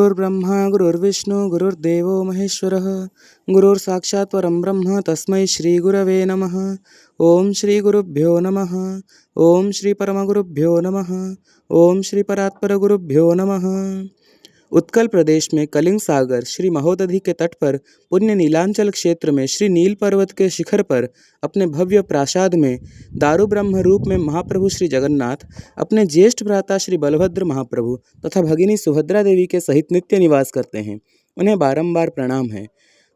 गुरुर्ब्रह्मा गुरुर्विष्णु गुरुर्देवो महेश्वरः गुरुर्साक्षात् परं ब्रह्म तस्मै श्रीगुरवे नमः। ओम श्री गुरुभ्यो नमः। ओम श्री परमगुरुभ्यो नमः। ओम श्री परात्पर गुरुभ्यो नमः। उत्कल प्रदेश में कलिंग सागर श्री महोदधि के तट पर पुण्य नीलांचल क्षेत्र में श्री नील पर्वत के शिखर पर अपने भव्य प्रासाद में दारू ब्रह्म रूप में महाप्रभु श्री जगन्नाथ अपने ज्येष्ठ भ्राता श्री बलभद्र महाप्रभु तथा भगिनी सुभद्रा देवी के सहित नित्य निवास करते हैं। उन्हें बारंबार प्रणाम है।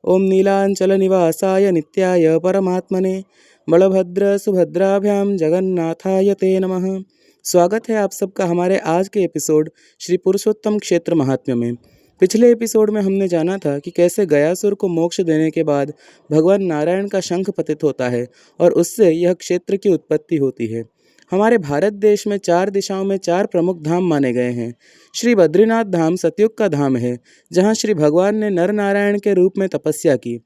ओम नीलांचल निवासाय नित्याय परमात्मने बलभद्र सुभद्राभ्याम जगन्नाथाय ते नमः। स्वागत है आप सबका हमारे आज के एपिसोड श्री पुरुषोत्तम क्षेत्र महात्म्य में। पिछले एपिसोड में हमने जाना था कि कैसे गयासुर को मोक्ष देने के बाद भगवान नारायण का शंख पतित होता है और उससे यह क्षेत्र की उत्पत्ति होती है। हमारे भारत देश में 4 दिशाओं में 4 प्रमुख धाम माने गए हैं। श्री बद्रीनाथ धाम सतयुग का धाम है, जहाँ श्री भगवान ने नर नारायण के रूप में तपस्या की।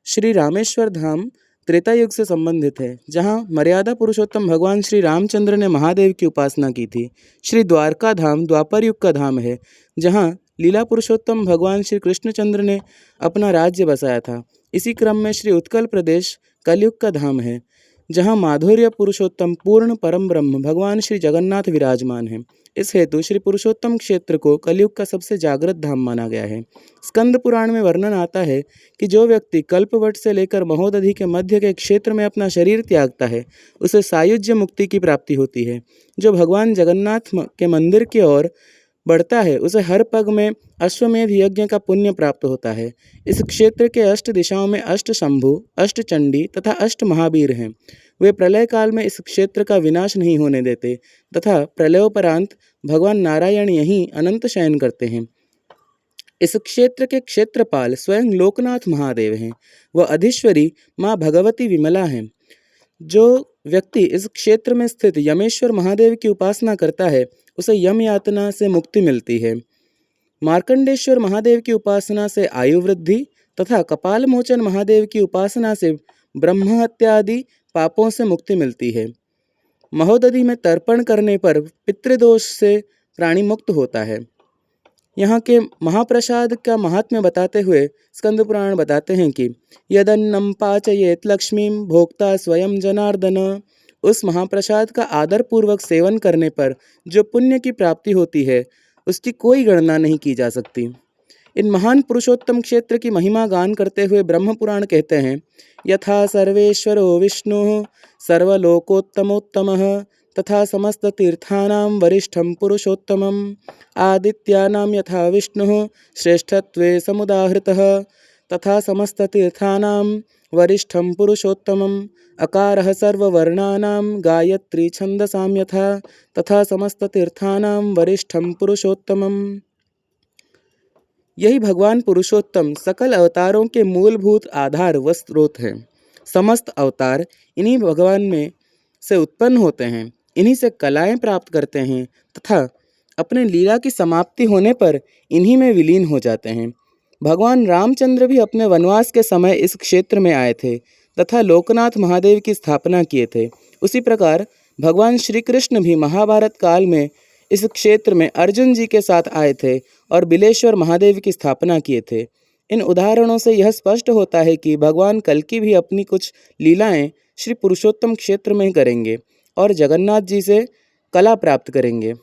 श्री रामेश्वर धाम त्रेता युग से संबंधित है, जहाँ मर्यादा पुरुषोत्तम भगवान श्री रामचंद्र ने महादेव की उपासना की थी। श्री द्वारका धाम द्वापर युग का धाम है, जहाँ लीला पुरुषोत्तम भगवान श्री कृष्णचंद्र ने अपना राज्य बसाया था। इसी क्रम में श्री उत्कल प्रदेश कलयुग का धाम है, जहाँ माधुर्य पुरुषोत्तम पूर्ण परम ब्रह्म भगवान श्री जगन्नाथ विराजमान हैं। इस हेतु श्री पुरुषोत्तम क्षेत्र को कलयुग का सबसे जागृत धाम माना गया है। स्कंद पुराण में वर्णन आता है कि जो व्यक्ति कल्पवट से लेकर महोदधि के मध्य के क्षेत्र में अपना शरीर त्यागता है, उसे सायुज्य मुक्ति की प्राप्ति होती है। जो भगवान जगन्नाथ के मंदिर की ओर बढ़ता है, उसे हर पग में अश्वमेध यज्ञ का पुण्य प्राप्त होता है। इस क्षेत्र के 8 दिशाओं में 8 शंभु, 8 चंडी तथा 8 महावीर हैं। वे प्रलय काल में इस क्षेत्र का विनाश नहीं होने देते तथा प्रलयोपरांत भगवान नारायण यहीं अनंत शयन करते हैं। इस क्षेत्र के क्षेत्रपाल स्वयं लोकनाथ महादेव हैं। वह अधीश्वरी माँ भगवती विमला हैं। जो व्यक्ति इस क्षेत्र में स्थित यमेश्वर महादेव की उपासना करता है, उसे यम यातना से मुक्ति मिलती है। मार्कंडेश्वर महादेव की उपासना से आयु वृद्धि तथा कपाल मोचन महादेव की उपासना से ब्रह्म हत्या आदि पापों से मुक्ति मिलती है। महोदधि में तर्पण करने पर पितृदोष से प्राणी मुक्त होता है। यहाँ के महाप्रसाद का महात्म्य बताते हुए स्कंद पुराण बताते हैं कि यदन्नम पाचयेत लक्ष्मीं भोक्ता स्वयं जनार्दन। उस महाप्रसाद का आदर पूर्वक सेवन करने पर जो पुण्य की प्राप्ति होती है, उसकी कोई गणना नहीं की जा सकती। इन महान पुरुषोत्तम क्षेत्र की महिमा गान करते हुए ब्रह्म पुराण कहते हैं, यथा सर्वेश्वरो विष्णुः सर्वलोकोत्तमोत्तमः तथा समस्त तीर्थानां वरिष्ठं पुरुषोत्तमम् आदित्यानां यथा विष्णुः श्रेष्ठत्वे समुदाहृतः तथा समस्त तीर्थानां वरिष्ठं पुरुषोत्तमम् अकारः सर्ववर्णानां गायत्री छन्दसां यथा तथा समस्त तीर्थानां वरिष्ठं पुरुषोत्तमम्। यही भगवान पुरुषोत्तम सकल अवतारों के मूलभूत आधार व स्रोत हैं। समस्त अवतार इन्हीं भगवान में से उत्पन्न होते हैं, इन्हीं से कलाएं प्राप्त करते हैं तथा अपने लीला की समाप्ति होने पर इन्हीं में विलीन हो जाते हैं। भगवान रामचंद्र भी अपने वनवास के समय इस क्षेत्र में आए थे तथा लोकनाथ महादेव की स्थापना किए थे। उसी प्रकार भगवान श्री कृष्ण भी महाभारत काल में इस क्षेत्र में अर्जुन जी के साथ आए थे और बिलेश्वर महादेव की स्थापना किए थे। इन उदाहरणों से यह स्पष्ट होता है कि भगवान कल्कि भी अपनी कुछ लीलाएं श्री पुरुषोत्तम क्षेत्र में करेंगे और जगन्नाथ जी से कला प्राप्त करेंगे।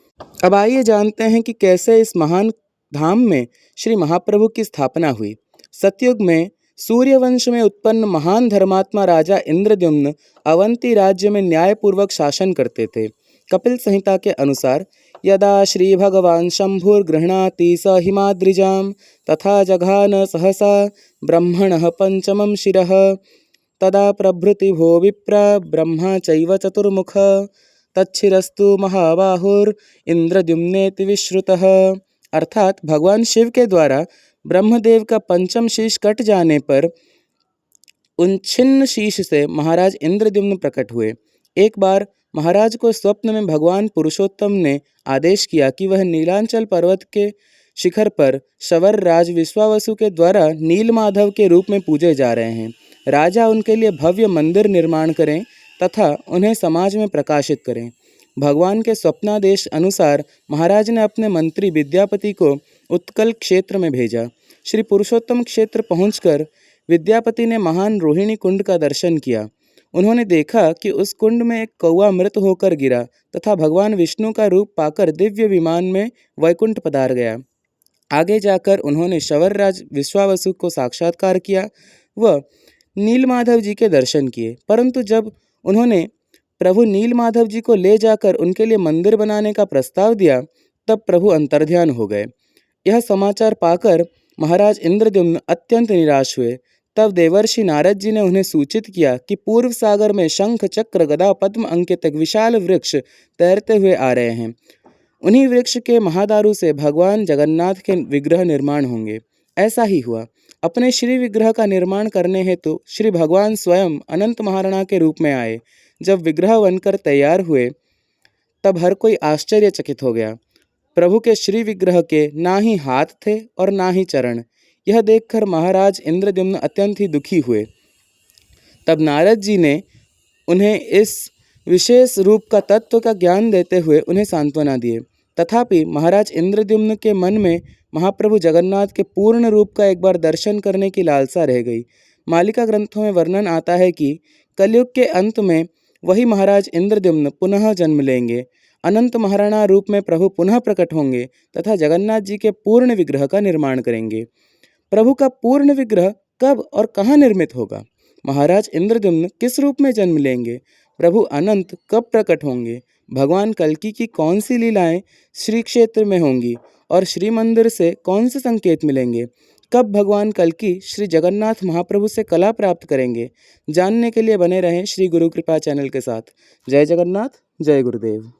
अब आइए जानते हैं कि कैसे इस महान धाम में श्री महाप्रभु की स्थापना हुई। सतयुग में सूर्यवंश में उत्पन्न महान धर्मात्मा राजा इंद्रद्युम्न अवंती राज्य में न्यायपूर्वक शासन करते थे। कपिल संहिता के अनुसार यदा श्री भगवान शंभुर्गृह्णाति स हिमाद्रिजां तथा जघान सहसा ब्रह्मणः पंचमं शिरः तदा प्रभृति भो विप्र ब्रह्मा चैव चतुर्मुख तच्छिरस्तु महाबाहुर इंद्रद्युम्नेति विश्रुतः। अर्थात भगवान शिव के द्वारा ब्रह्मदेव का पंचम शीश कट जाने पर उन छिन्न शीश से महाराज इंद्रद्युम्न प्रकट हुए। एक बार महाराज को स्वप्न में भगवान पुरुषोत्तम ने आदेश किया कि वह नीलांचल पर्वत के शिखर पर शवर राज विश्वावसु के द्वारा नीलमाधव के रूप में पूजे जा रहे हैं। राजा उनके लिए भव्य मंदिर निर्माण करें तथा उन्हें समाज में प्रकाशित करें। भगवान के स्वप्नादेश अनुसार महाराज ने अपने मंत्री विद्यापति को उत्कल क्षेत्र में भेजा। श्री पुरुषोत्तम क्षेत्र पहुंचकर विद्यापति ने महान रोहिणी कुंड का दर्शन किया। उन्होंने देखा कि उस कुंड में एक कौवा मृत होकर गिरा तथा भगवान विष्णु का रूप पाकर दिव्य विमान में वैकुंठ पधार गया। आगे जाकर उन्होंने शवरराज विश्वावसु को साक्षात्कार किया व नीलमाधव जी के दर्शन किए, परंतु जब उन्होंने प्रभु नीलमाधव जी को ले जाकर उनके लिए मंदिर बनाने का प्रस्ताव दिया, तब प्रभु अंतर्ध्यान हो गए। यह समाचार पाकर महाराज इंद्रद्युम्न अत्यंत निराश हुए। तब देवर्षि नारद जी ने उन्हें सूचित किया कि पूर्व सागर में शंख चक्र गदा पद्म अंकित एक विशाल वृक्ष तैरते हुए आ रहे हैं। उन्हीं वृक्ष के महादारू से भगवान जगन्नाथ के विग्रह निर्माण होंगे। ऐसा ही हुआ। अपने श्री विग्रह का निर्माण करने हेतु श्री भगवान स्वयं अनंत महाराणा के रूप में आए। जब विग्रह बनकर तैयार हुए तब हर कोई आश्चर्यचकित हो गया। प्रभु के श्री विग्रह के ना ही हाथ थे और ना ही चरण। यह देखकर महाराज इंद्रद्युम्न अत्यंत ही दुखी हुए। तब नारद जी ने उन्हें इस विशेष रूप का तत्व का ज्ञान देते हुए उन्हें सांत्वना दिए। तथापि महाराज इंद्रद्युम्न के मन में महाप्रभु जगन्नाथ के पूर्ण रूप का एक बार दर्शन करने की लालसा रह गई। मालिका ग्रंथों में वर्णन आता है कि कलयुग के अंत में वही महाराज इंद्रद्युम्न पुनः जन्म लेंगे। अनंत महाराणा रूप में प्रभु पुनः प्रकट होंगे तथा जगन्नाथ जी के पूर्ण विग्रह का निर्माण करेंगे। प्रभु का पूर्ण विग्रह कब और कहाँ निर्मित होगा? महाराज इंद्रद्युम्न किस रूप में जन्म लेंगे? प्रभु अनंत कब प्रकट होंगे? भगवान कल्कि की कौन सी लीलाएं श्री क्षेत्र में होंगी और श्री मंदिर से कौन से संकेत मिलेंगे? कब भगवान कल्कि श्री जगन्नाथ महाप्रभु से कला प्राप्त करेंगे? जानने के लिए बने रहें श्री गुरु कृपा चैनल के साथ। जय जगन्नाथ, जय गुरुदेव।